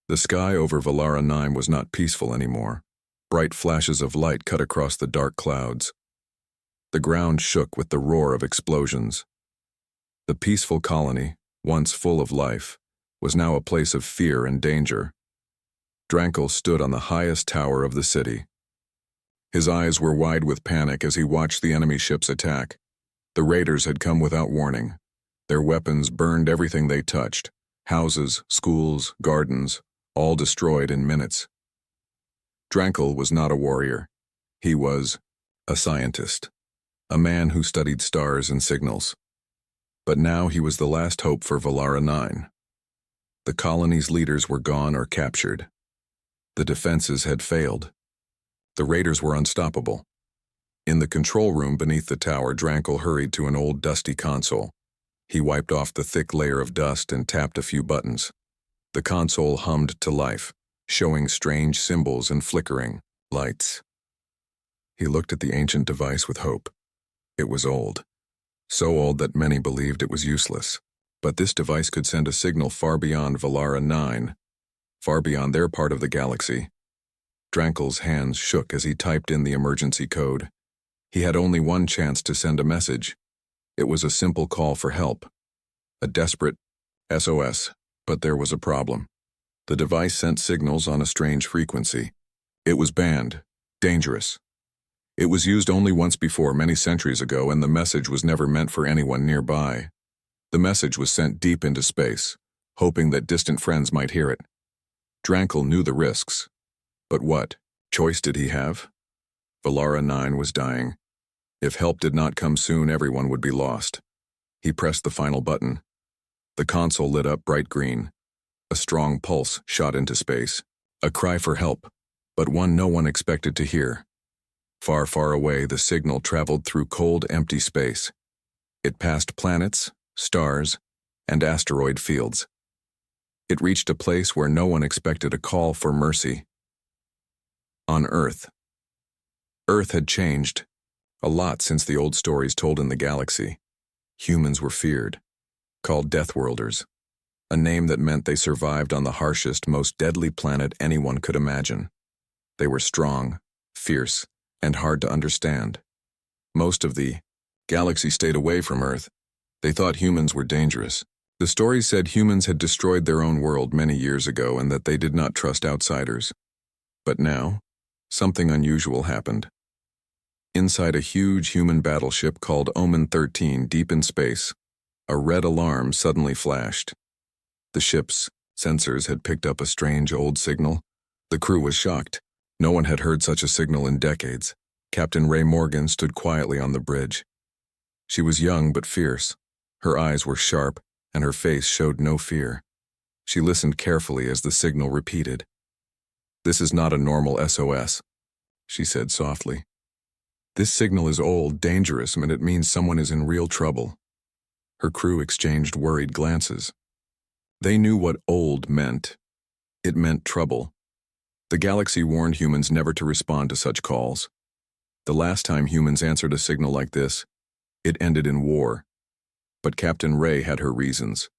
The sky over Valara 9 was not peaceful anymore. Bright flashes of light cut across the dark clouds. The ground shook with the roar of explosions. The peaceful colony, once full of life, was now a place of fear and danger. Drankel stood on the highest tower of the city. His eyes were wide with panic as he watched the enemy ships attack. The raiders had come without warning. Their weapons burned everything they touched. Houses, schools, gardens, all destroyed in minutes. Drankel was not a warrior. He was a scientist, a man who studied stars and signals. But now he was the last hope for Valara 9. The colony's leaders were gone or captured. The defenses had failed. The raiders were unstoppable. In the control room beneath the tower, Drankel hurried to an old dusty console. He wiped off the thick layer of dust and tapped a few buttons. The console hummed to life, showing strange symbols and flickering lights. He looked at the ancient device with hope. It was old, so old that many believed it was useless. But this device could send a signal far beyond Valara 9, far beyond their part of the galaxy. Drankel's hands shook as he typed in the emergency code. He had only one chance to send a message. It was a simple call for help, a desperate SOS, but there was a problem. The device sent signals on a strange frequency. It was banned, dangerous. It was used only once before, many centuries ago, and the message was never meant for anyone nearby. The message was sent deep into space, hoping that distant friends might hear it. Drankel knew the risks. But what choice did he have? Valara 9 was dying. If help did not come soon, everyone would be lost. He pressed the final button. The console lit up bright green. A strong pulse shot into space. A cry for help, but one no one expected to hear. Far, far away, the signal traveled through cold, empty space. It passed planets, stars, and asteroid fields. It reached a place where no one expected a call for mercy. On Earth. Earth had changed a lot since the old stories told in the galaxy. Humans were feared, called Deathworlders, a name that meant they survived on the harshest, most deadly planet anyone could imagine. They were strong, fierce, and hard to understand. Most of the galaxy stayed away from Earth. They thought humans were dangerous. The stories said humans had destroyed their own world many years ago and that they did not trust outsiders. But now, something unusual happened. Inside a huge human battleship called Omen 13 deep in space, a red alarm suddenly flashed. The ship's sensors had picked up a strange old signal. The crew was shocked. No one had heard such a signal in decades. Captain Ray Morgan stood quietly on the bridge. She was young but fierce. Her eyes were sharp, and her face showed no fear. She listened carefully as the signal repeated. "This is not a normal SOS," she said softly. "This signal is old, dangerous, and it means someone is in real trouble." Her crew exchanged worried glances. They knew what old meant. It meant trouble. The galaxy warned humans never to respond to such calls. The last time humans answered a signal like this, it ended in war. But Captain Ray had her reasons.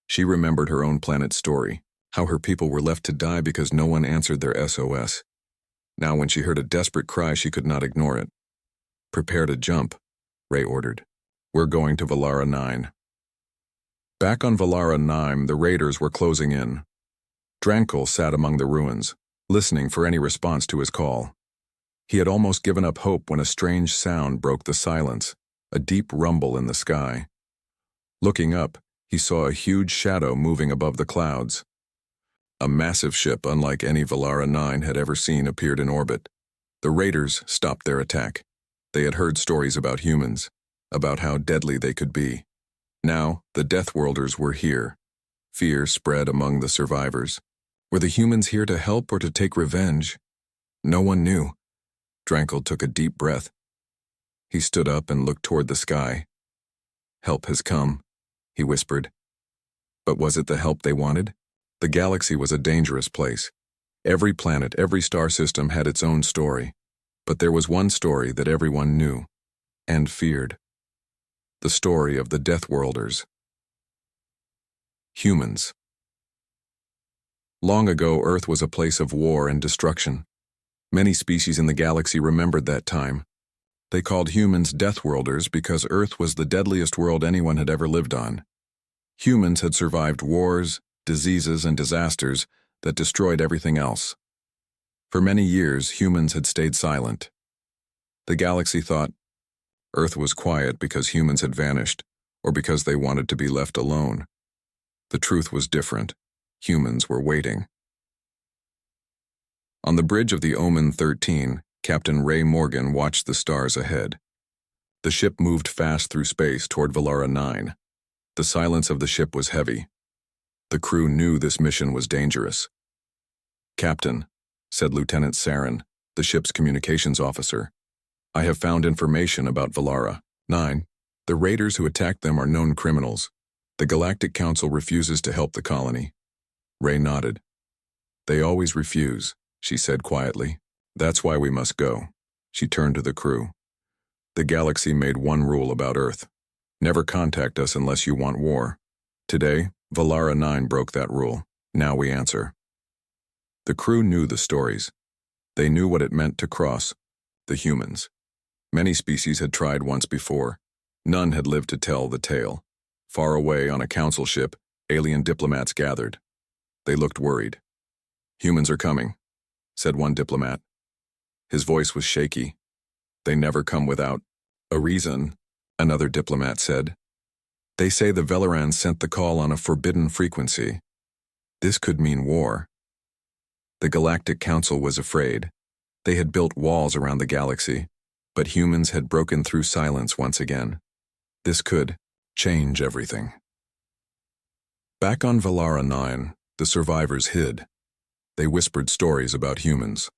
She remembered her own planet's story, how her people were left to die because no one answered their SOS. Now when she heard a desperate cry, she could not ignore it. "Prepare to jump," Ray ordered. "We're going to Valara 9. Back on Valara 9, the raiders were closing in. Drankel sat among the ruins, listening for any response to his call. He had almost given up hope when a strange sound broke the silence, a deep rumble in the sky. Looking up, he saw a huge shadow moving above the clouds. A massive ship unlike any Valara 9 had ever seen appeared in orbit. The raiders stopped their attack. They had heard stories about humans, about how deadly they could be. Now, the Deathworlders were here. Fear spread among the survivors. Were the humans here to help or to take revenge? No one knew. Drankel took a deep breath. He stood up and looked toward the sky. "Help has come," he whispered. But was it the help they wanted? The galaxy was a dangerous place. Every planet, every star system had its own story. But there was one story that everyone knew and feared. The story of the Deathworlders. Humans. Long ago, Earth was a place of war and destruction. Many species in the galaxy remembered that time. They called humans Deathworlders because Earth was the deadliest world anyone had ever lived on. Humans had survived wars, diseases, and disasters that destroyed everything else. For many years, humans had stayed silent. The galaxy thought Earth was quiet because humans had vanished, or because they wanted to be left alone. The truth was different. Humans were waiting. On the bridge of the Omen 13, Captain Ray Morgan watched the stars ahead. The ship moved fast through space toward Valara 9. The silence of the ship was heavy. The crew knew this mission was dangerous. "Captain," said Lieutenant Saren, the ship's communications officer, "I have found information about Valara 9. The raiders who attacked them are known criminals. The Galactic Council refuses to help the colony." Ray nodded. "They always refuse," she said quietly. "That's why we must go." She turned to the crew. "The galaxy made one rule about Earth. Never contact us unless you want war. Today, Valara 9 broke that rule. Now we answer." The crew knew the stories. They knew what it meant to cross the humans. Many species had tried once before. None had lived to tell the tale. Far away on a council ship, alien diplomats gathered. They looked worried. "Humans are coming," said one diplomat. His voice was shaky. "They never come without a reason," another diplomat said. "They say the Velarans sent the call on a forbidden frequency. This could mean war." The Galactic Council was afraid. They had built walls around the galaxy, but humans had broken through silence once again. This could change everything. Back on Valara 9, the survivors hid. They whispered stories about humans.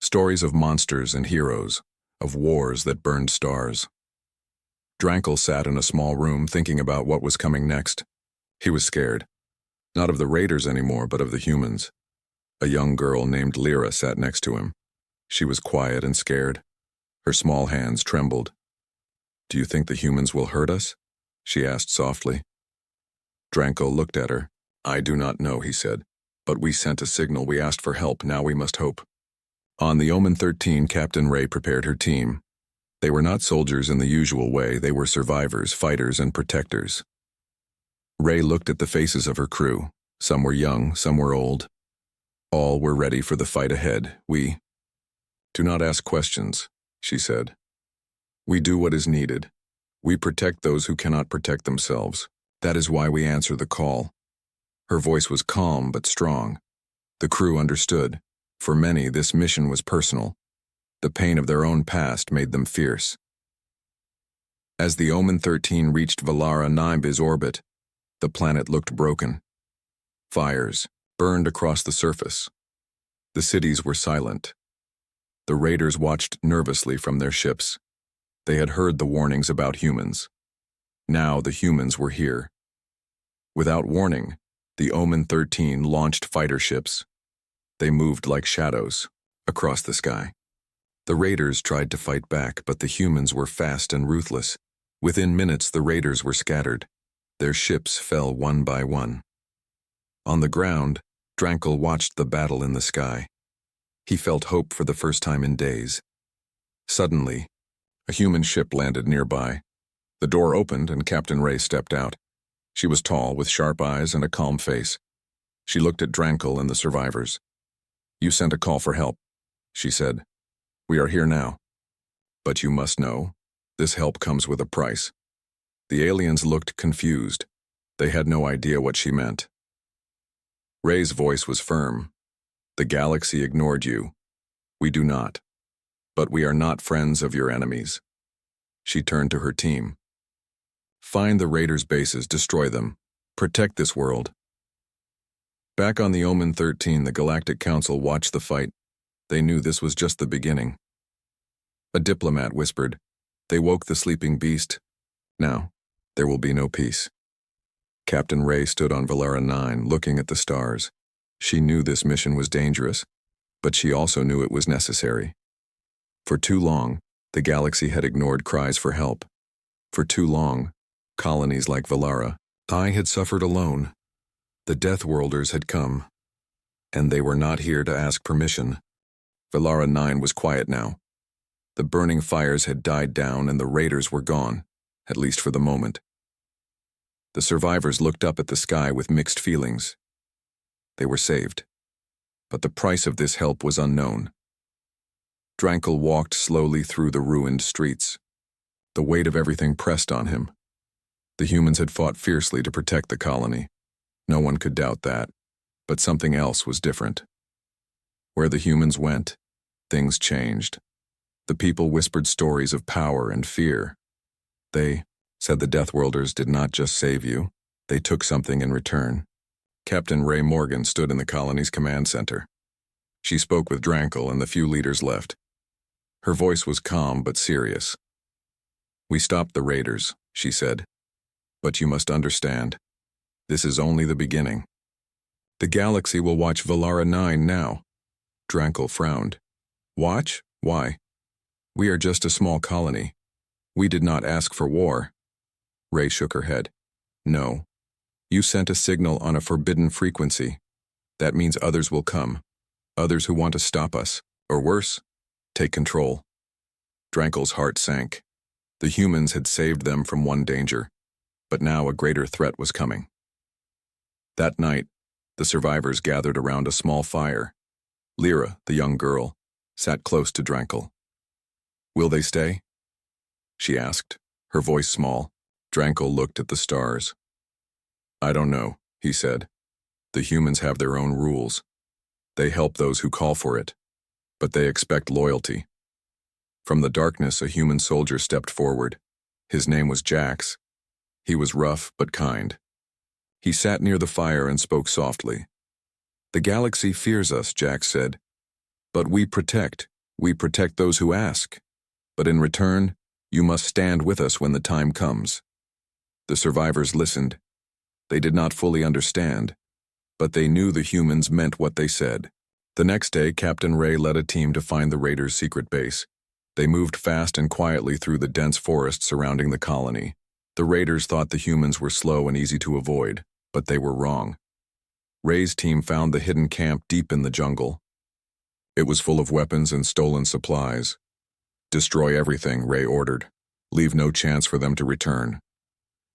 Stories of monsters and heroes, of wars that burned stars. Drankel sat in a small room thinking about what was coming next. He was scared. Not of the raiders anymore, but of the humans. A young girl named Lyra sat next to him. She was quiet and scared. Her small hands trembled. "Do you think the humans will hurt us?" she asked softly. Drankel looked at her. "I do not know," he said. "But we sent a signal. We asked for help. Now we must hope." On the Omen 13, Captain Ray prepared her team. They were not soldiers in the usual way. They were survivors, fighters, and protectors. Ray looked at the faces of her crew. Some were young, some were old. All were ready for the fight ahead. "We do not ask questions," she said. "We do what is needed. We protect those who cannot protect themselves. That is why we answer the call." Her voice was calm but strong. The crew understood. For many, this mission was personal. The pain of their own past made them fierce. As the Omen 13 reached Valara 9's orbit, the planet looked broken. Fires burned across the surface. The cities were silent. The raiders watched nervously from their ships. They had heard the warnings about humans. Now the humans were here. Without warning, the Omen 13 launched fighter ships. They moved like shadows across the sky. The raiders tried to fight back, but the humans were fast and ruthless. Within minutes, the raiders were scattered. Their ships fell one by one. On the ground, Drankel watched the battle in the sky. He felt hope for the first time in days. Suddenly, a human ship landed nearby. The door opened and Captain Ray stepped out. She was tall, with sharp eyes and a calm face. She looked at Drankel and the survivors. "You sent a call for help," she said. "We are here now. But you must know, this help comes with a price." The aliens looked confused. They had no idea what she meant. Ray's voice was firm. "The galaxy ignored you. We do not. But we are not friends of your enemies." She turned to her team. "Find the raiders' bases, destroy them. Protect this world." Back on the Omen 13, the Galactic Council watched the fight. They knew this was just the beginning. A diplomat whispered, "They woke the sleeping beast. Now, there will be no peace." Captain Ray stood on Valara 9, looking at the stars. She knew this mission was dangerous, but she also knew it was necessary. For too long, the galaxy had ignored cries for help. For too long, colonies like Valara, I had suffered alone. The Deathworlders had come. And they were not here to ask permission. Valara 9 was quiet now. The burning fires had died down and the raiders were gone, at least for the moment. The survivors looked up at the sky with mixed feelings. They were saved. But the price of this help was unknown. Drankel walked slowly through the ruined streets. The weight of everything pressed on him. The humans had fought fiercely to protect the colony. No one could doubt that. But something else was different. Where the humans went, things changed. The people whispered stories of power and fear. They said the Deathworlders did not just save you, they took something in return. Captain Ray Morgan stood in the colony's command center. She spoke with Drankel and the few leaders left. Her voice was calm but serious. "We stopped the raiders," she said. "But you must understand, this is only the beginning. The galaxy will watch Valara 9 now." Drankel frowned. "Watch? Why? We are just a small colony. We did not ask for war." Ray shook her head. "No. You sent a signal on a forbidden frequency. That means others will come. Others who want to stop us. Or worse, take control." Drankel's heart sank. The humans had saved them from one danger, but now a greater threat was coming. That night, the survivors gathered around a small fire. Lyra, the young girl, sat close to Drankel. "Will they stay?" she asked, her voice small. Drankel looked at the stars. "I don't know," he said. "The humans have their own rules. They help those who call for it, but they expect loyalty." From the darkness, a human soldier stepped forward. His name was Jax. He was rough but kind. He sat near the fire and spoke softly. "The galaxy fears us," Jax said. "But we protect those who ask. But in return, you must stand with us when the time comes." The survivors listened. They did not fully understand, but they knew the humans meant what they said. The next day, Captain Ray led a team to find the raiders' secret base. They moved fast and quietly through the dense forest surrounding the colony. The raiders thought the humans were slow and easy to avoid, but they were wrong. Ray's team found the hidden camp deep in the jungle. It was full of weapons and stolen supplies. "Destroy everything," Ray ordered. "Leave no chance for them to return."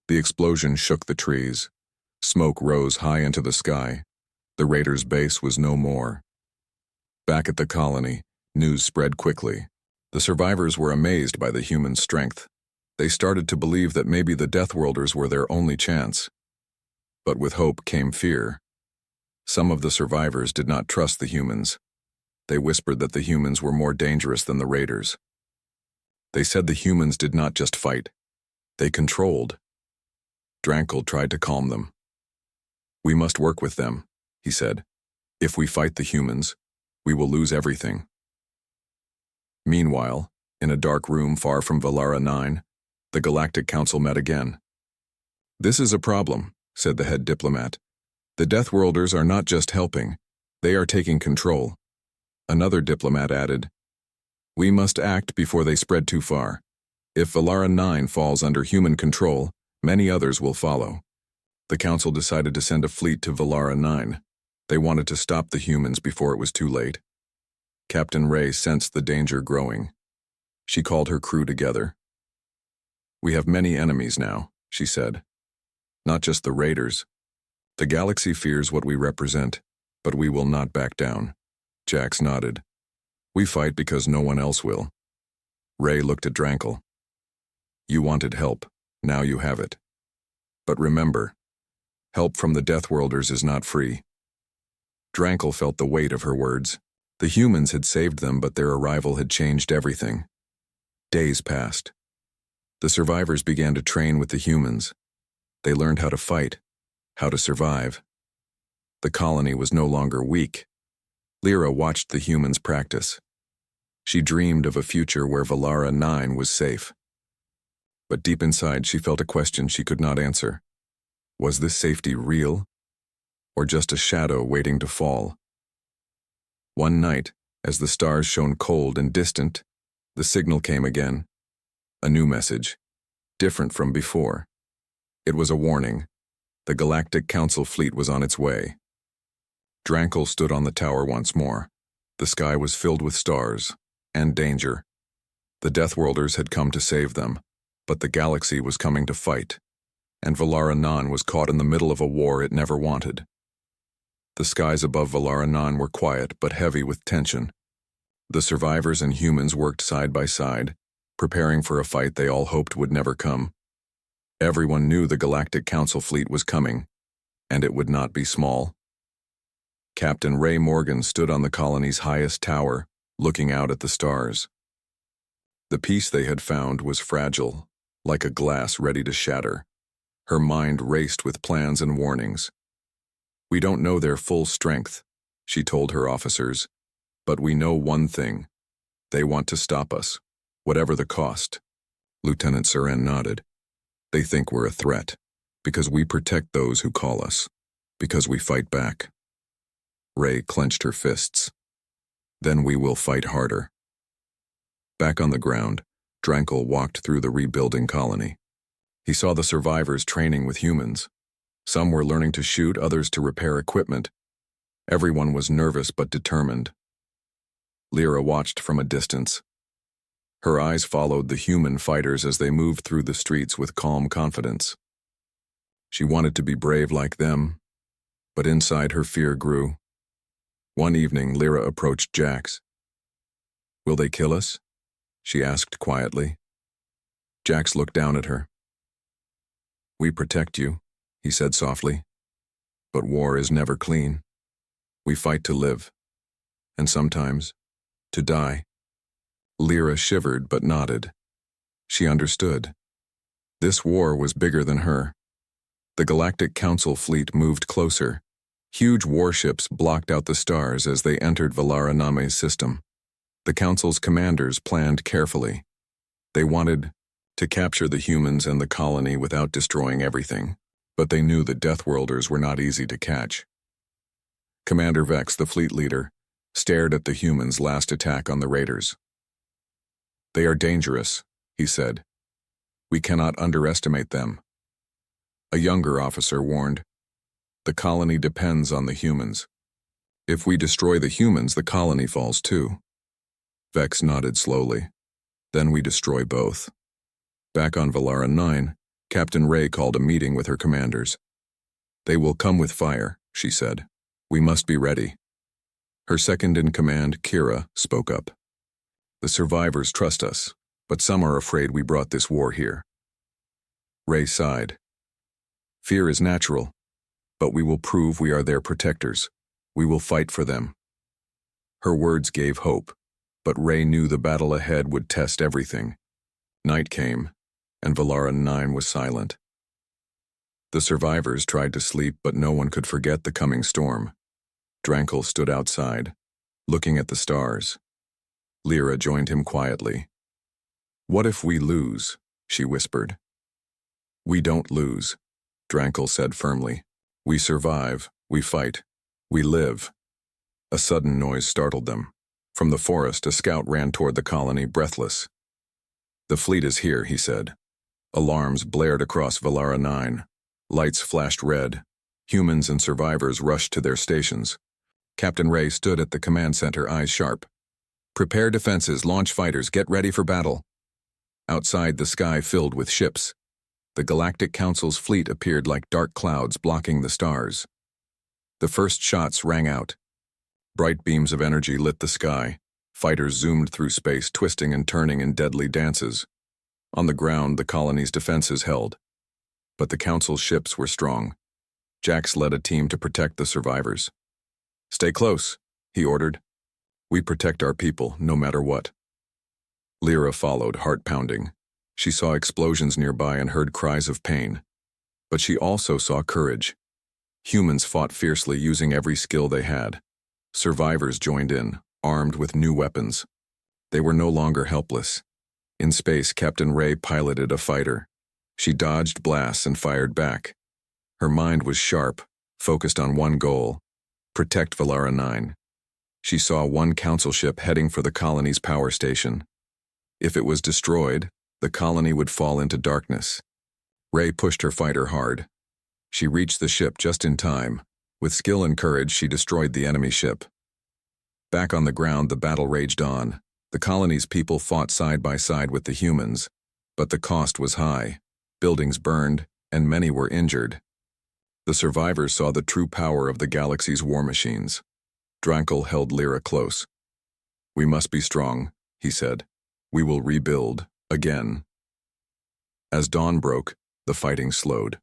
The explosion shook the trees. Smoke rose high into the sky. The raiders' base was no more. Back at the colony, news spread quickly. The survivors were amazed by the human strength. They started to believe that maybe the Deathworlders were their only chance. But with hope came fear. Some of the survivors did not trust the humans. They whispered that the humans were more dangerous than the raiders. They said the humans did not just fight. They controlled. Drankel tried to calm them. "We must work with them," he said. "If we fight the humans, we will lose everything." Meanwhile, in a dark room far from Valara 9, the Galactic Council met again. "This is a problem," said the head diplomat. "The Deathworlders are not just helping, they are taking control." Another diplomat added, "We must act before they spread too far. If Valara 9 falls under human control, many others will follow." The council decided to send a fleet to Valara 9. They wanted to stop the humans before it was too late. Captain Ray sensed the danger growing. She called her crew together. "We have many enemies now," she said. "Not just the raiders. The galaxy fears what we represent, but we will not back down." Jax nodded. "We fight because no one else will." Ray looked at Drankel. "You wanted help. Now you have it. But remember, help from the Deathworlders is not free." Drankel felt the weight of her words. The humans had saved them, but their arrival had changed everything. Days passed. The survivors began to train with the humans. They learned how to fight, how to survive. The colony was no longer weak. Lyra watched the humans practice. She dreamed of a future where Valara 9 was safe. But deep inside, she felt a question she could not answer. Was this safety real, or just a shadow waiting to fall? One night, as the stars shone cold and distant, the signal came again. A new message, different from before. It was a warning. The Galactic Council fleet was on its way. Drankel stood on the tower once more. The sky was filled with stars and danger. The Deathworlders had come to save them, but the galaxy was coming to fight, and Valara Nan was caught in the middle of a war it never wanted. The skies above Valara Nan were quiet but heavy with tension. The survivors and humans worked side by side, preparing for a fight they all hoped would never come. Everyone knew the Galactic Council fleet was coming, and it would not be small. Captain Ray Morgan stood on the colony's highest tower, looking out at the stars. The peace they had found was fragile, like a glass ready to shatter. Her mind raced with plans and warnings. "We don't know their full strength," she told her officers, "but we know one thing. They want to stop us, whatever the cost." Lieutenant Seren nodded. "They think we're a threat, because we protect those who call us, because we fight back." Ray clenched her fists. "Then we will fight harder." Back on the ground, Drankel walked through the rebuilding colony. He saw the survivors training with humans. Some were learning to shoot, others to repair equipment. Everyone was nervous but determined. Lyra watched from a distance. Her eyes followed the human fighters as they moved through the streets with calm confidence. She wanted to be brave like them, but inside her fear grew. One evening, Lyra approached Jax. "Will they kill us?" she asked quietly. Jax looked down at her. "We protect you," he said softly. "But war is never clean. We fight to live, and sometimes to die." Lyra shivered but nodded. She understood. This war was bigger than her. The Galactic Council fleet moved closer. Huge warships blocked out the stars as they entered Valara Name's system. The Council's commanders planned carefully. They wanted to capture the humans and the colony without destroying everything, but they knew the Deathworlders were not easy to catch. Commander Vex, the fleet leader, stared at the humans' last attack on the raiders. "They are dangerous," he said. "We cannot underestimate them." A younger officer warned, "The colony depends on the humans. If we destroy the humans, the colony falls too." Vex nodded slowly. "Then we destroy both." Back on Valara 9, Captain Ray called a meeting with her commanders. "They will come with fire," she said. "We must be ready." Her second-in-command, Kira, spoke up. "The survivors trust us, but some are afraid we brought this war here." Ray sighed. "Fear is natural, but we will prove we are their protectors. We will fight for them." Her words gave hope, but Ray knew the battle ahead would test everything. Night came, and Valara 9 was silent. The survivors tried to sleep, but no one could forget the coming storm. Drankel stood outside, looking at the stars. Lyra joined him quietly. "What if we lose?" she whispered. "We don't lose," Drankel said firmly. "We survive, we fight, we live." A sudden noise startled them. From the forest, a scout ran toward the colony, breathless. "The fleet is here," he said. Alarms blared across Valara 9. Lights flashed red. Humans and survivors rushed to their stations. Captain Ray stood at the command center, eyes sharp. "Prepare defenses, launch fighters, get ready for battle." Outside, the sky filled with ships. The Galactic Council's fleet appeared like dark clouds blocking the stars. The first shots rang out. Bright beams of energy lit the sky. Fighters zoomed through space, twisting and turning in deadly dances. On the ground, the colony's defenses held. But the Council's ships were strong. Jax led a team to protect the survivors. "Stay close," he ordered. "We protect our people, no matter what." Lyra followed, heart pounding. She saw explosions nearby and heard cries of pain. But she also saw courage. Humans fought fiercely, using every skill they had. Survivors joined in, armed with new weapons. They were no longer helpless. In space, Captain Ray piloted a fighter. She dodged blasts and fired back. Her mind was sharp, focused on one goal: protect Valara 9. She saw one council ship heading for the colony's power station. If it was destroyed, the colony would fall into darkness. Ray pushed her fighter hard. She reached the ship just in time, With skill and courage, she destroyed the enemy ship. Back on the ground, the battle raged on. The colony's people fought side by side with the humans, but the cost was high. Buildings burned, and many were injured. The survivors saw the true power of the galaxy's war machines. Drankel held Lyra close. "We must be strong," he said. "We will rebuild, again." As dawn broke, the fighting slowed.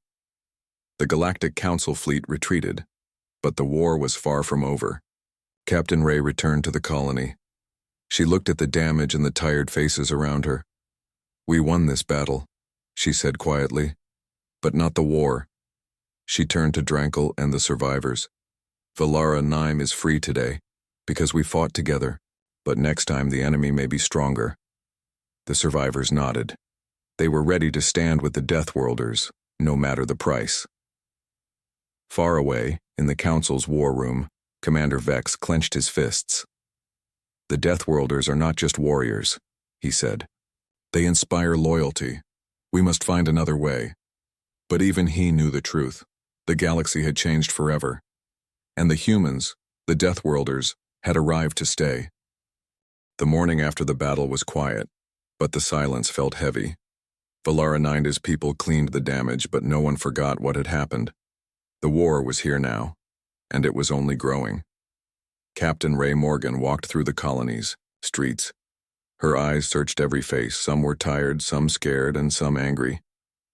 The Galactic Council fleet retreated, but the war was far from over. Captain Ray returned to the colony. She looked at the damage and the tired faces around her. "We won this battle," she said quietly, "but not the war." She turned to Drankel and the survivors. "Valara 9 is free today, because we fought together, but next time the enemy may be stronger." The survivors nodded. They were ready to stand with the Deathworlders, no matter the price. Far away, in the Council's war room, Commander Vex clenched his fists. "The Deathworlders are not just warriors," he said. "They inspire loyalty. We must find another way." But even he knew the truth. The galaxy had changed forever. And the humans, the Deathworlders, had arrived to stay. The morning after the battle was quiet, but the silence felt heavy. Valara 9's people cleaned the damage, but no one forgot what had happened. The war was here now, and it was only growing. Captain Ray Morgan walked through the colony's streets. Her eyes searched every face. Some were tired, some scared, and some angry.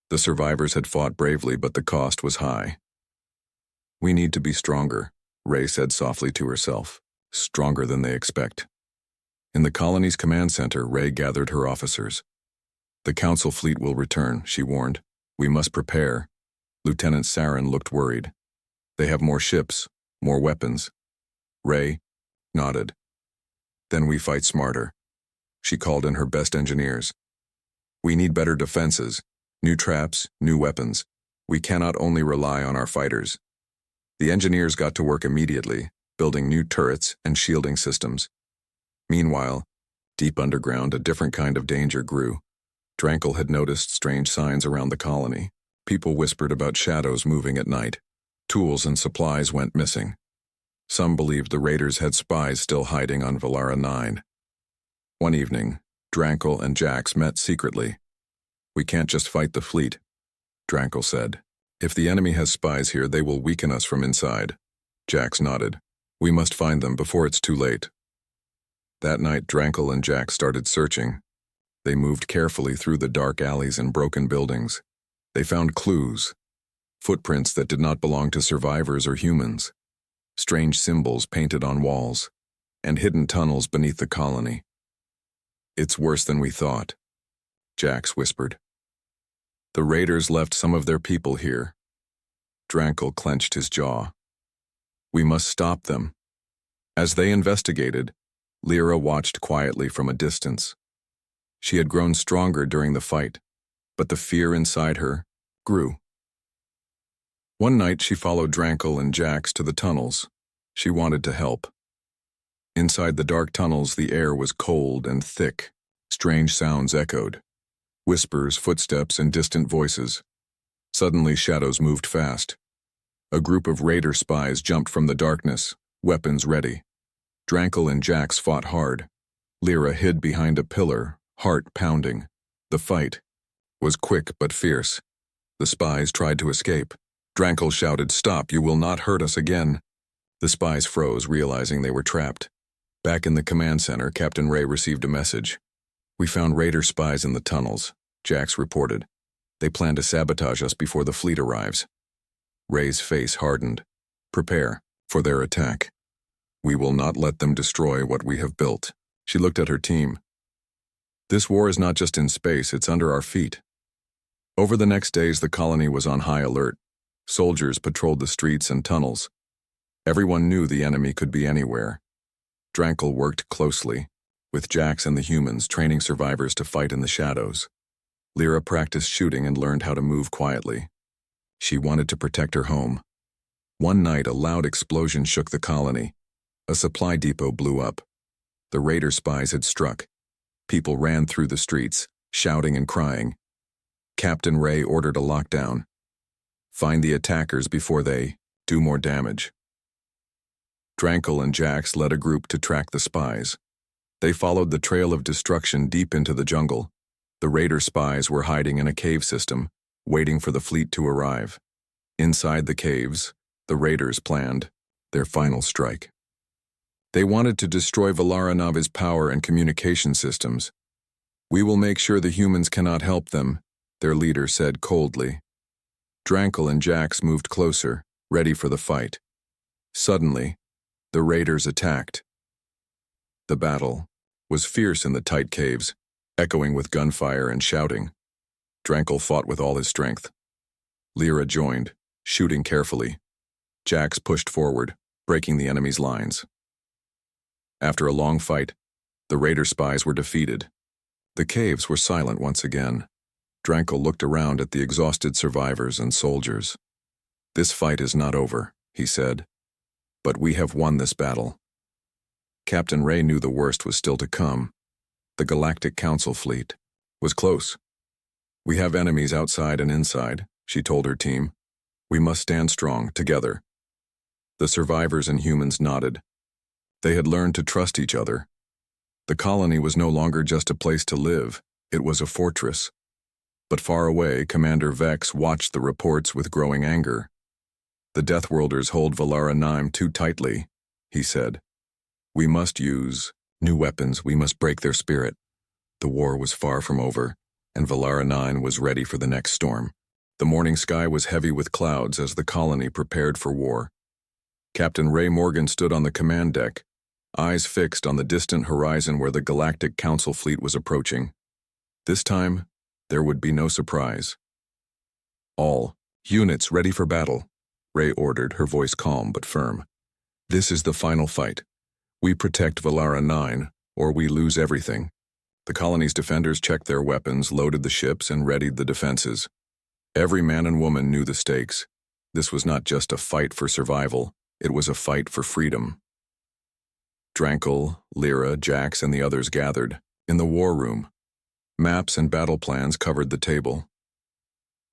The survivors had fought bravely, but the cost was high. "We need to be stronger," Ray said softly to herself. "Stronger than they expect." In the colony's command center, Ray gathered her officers. "The Council fleet will return," she warned. "We must prepare." Lieutenant Saren looked worried. "They have more ships, more weapons." Ray nodded. "Then we fight smarter." She called in her best engineers. "We need better defenses, new traps, new weapons. We cannot only rely on our fighters." The engineers got to work immediately, building new turrets and shielding systems. Meanwhile, deep underground, a different kind of danger grew. Drankel had noticed strange signs around the colony. People whispered about shadows moving at night. Tools and supplies went missing. Some believed the raiders had spies still hiding on Valara 9. One evening, Drankel and Jax met secretly. "We can't just fight the fleet," Drankel said. "If the enemy has spies here, they will weaken us from inside." Jax nodded. "We must find them before it's too late." That night, Drankel and Jax started searching. They moved carefully through the dark alleys and broken buildings. They found clues, footprints that did not belong to survivors or humans, strange symbols painted on walls, and hidden tunnels beneath the colony. "It's worse than we thought," Jax whispered. "The raiders left some of their people here." Drankel clenched his jaw. "We must stop them." As they investigated, Lyra watched quietly from a distance. She had grown stronger during the fight, but the fear inside her grew. One night she followed Drankel and Jax to the tunnels. She wanted to help. Inside the dark tunnels, the air was cold and thick. Strange sounds echoed. Whispers, footsteps, and distant voices. Suddenly, shadows moved fast. A group of raider spies jumped from the darkness, weapons ready. Drankel and Jax fought hard. Lyra hid behind a pillar, heart pounding. The fight was quick but fierce. The spies tried to escape. Drankel shouted, "Stop, you will not hurt us again." The spies froze, realizing they were trapped. Back in the command center, Captain Ray received a message. "We found raider spies in the tunnels," Jax reported. "They plan to sabotage us before the fleet arrives." Ray's face hardened. "Prepare for their attack. We will not let them destroy what we have built." She looked at her team. "This war is not just in space, it's under our feet." Over the next days, the colony was on high alert. Soldiers patrolled the streets and tunnels. Everyone knew the enemy could be anywhere. Drankel worked closely, with Jax and the humans, training survivors to fight in the shadows. Lyra practiced shooting and learned how to move quietly. She wanted to protect her home. One night, a loud explosion shook the colony. A supply depot blew up. The raider spies had struck. People ran through the streets, shouting and crying. Captain Ray ordered a lockdown. "Find the attackers before they do more damage. Drankel and Jax led a group to track the spies. They followed the trail of destruction deep into the jungle. The raider spies were hiding in a cave system, waiting for the fleet to arrive. Inside the caves, the raiders planned their final strike. They wanted to destroy Valaranavi's power and communication systems. "We will make sure the humans cannot help them," their leader said coldly. Drankel and Jax moved closer, ready for the fight. Suddenly, the raiders attacked. The battle was fierce in the tight caves, echoing with gunfire and shouting. Drankel fought with all his strength. Lyra joined, shooting carefully. Jax pushed forward, breaking the enemy's lines. After a long fight, the raider spies were defeated. The caves were silent once again. Drankel looked around at the exhausted survivors and soldiers. "This fight is not over," he said. "But we have won this battle." Captain Ray knew the worst was still to come. The Galactic Council fleet was close. "We have enemies outside and inside," she told her team. "We must stand strong, together." The survivors and humans nodded. They had learned to trust each other. The colony was no longer just a place to live, it was a fortress. But far away, Commander Vex watched the reports with growing anger. "The Deathworlders hold Valara 9 too tightly," he said. "We must use new weapons, we must break their spirit." The war was far from over, and Valara 9 was ready for the next storm. The morning sky was heavy with clouds as the colony prepared for war. Captain Ray Morgan stood on the command deck, eyes fixed on the distant horizon where the Galactic Council fleet was approaching. This time, there would be no surprise. "All units ready for battle," Ray ordered, her voice calm but firm. "This is the final fight. We protect Valara 9, or we lose everything." The colony's defenders checked their weapons, loaded the ships, and readied the defenses. Every man and woman knew the stakes. This was not just a fight for survival, it was a fight for freedom. Drankel, Lyra, Jax, and the others gathered in the war room. Maps and battle plans covered the table.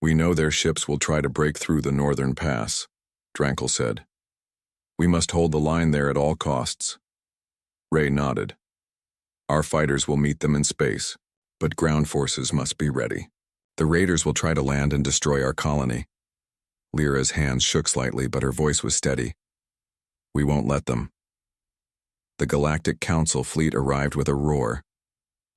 "We know their ships will try to break through the northern pass," Drankel said. "We must hold the line there at all costs." Ray nodded. "Our fighters will meet them in space, but ground forces must be ready. The raiders will try to land and destroy our colony." Lyra's hands shook slightly, but her voice was steady. "We won't let them." The Galactic Council fleet arrived with a roar.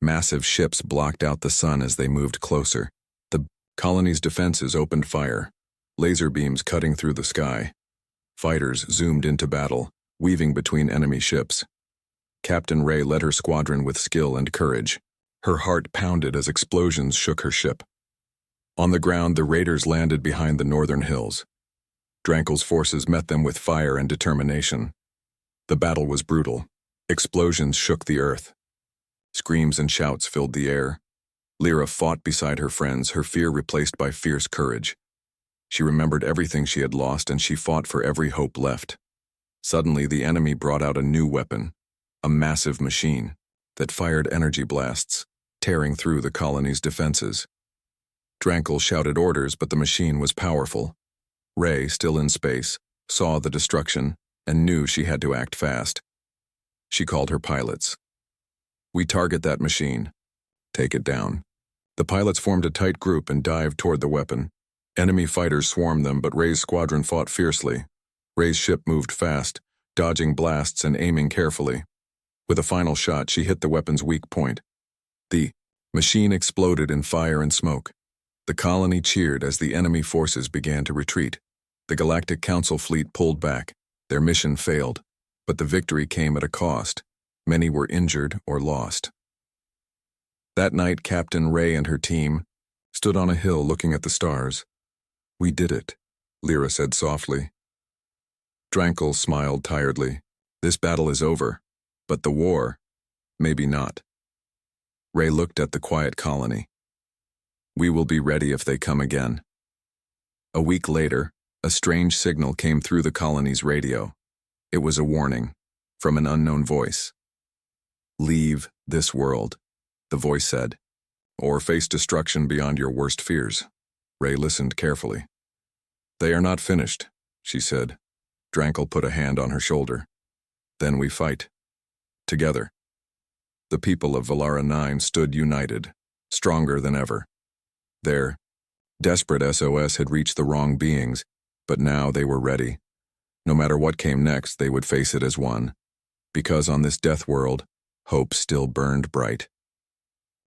Massive ships blocked out the sun as they moved closer. The colony's defenses opened fire, laser beams cutting through the sky. Fighters zoomed into battle, weaving between enemy ships. Captain Ray led her squadron with skill and courage. Her heart pounded as explosions shook her ship. On the ground, the raiders landed behind the northern hills. Drankel's forces met them with fire and determination. The battle was brutal. Explosions shook the earth. Screams and shouts filled the air. Lyra fought beside her friends, her fear replaced by fierce courage. She remembered everything she had lost, and she fought for every hope left. Suddenly, the enemy brought out a new weapon, a massive machine that fired energy blasts, tearing through the colony's defenses. Drankel shouted orders, but the machine was powerful. Ray, still in space, saw the destruction and knew she had to act fast. She called her pilots. "We target that machine. Take it down." The pilots formed a tight group and dived toward the weapon. Enemy fighters swarmed them, but Ray's squadron fought fiercely. Ray's ship moved fast, dodging blasts and aiming carefully. With a final shot, she hit the weapon's weak point. The machine exploded in fire and smoke. The colony cheered as the enemy forces began to retreat. The Galactic Council fleet pulled back. Their mission failed, but the victory came at a cost. Many were injured or lost. That night, Captain Ray and her team stood on a hill looking at the stars. "We did it," Lyra said softly. Drankel smiled tiredly. "This battle is over, but the war, maybe not." Ray looked at the quiet colony. "We will be ready if they come again." A week later, a strange signal came through the colony's radio. It was a warning from an unknown voice. "Leave this world," the voice said, "or face destruction beyond your worst fears." Ray listened carefully. "They are not finished," she said. Drankel put a hand on her shoulder. Then we fight. Together. The people of Valara 9 stood united, stronger than ever. Their desperate SOS had reached the wrong beings, but now they were ready. No matter what came next, they would face it as one. Because on this death world, hope still burned bright.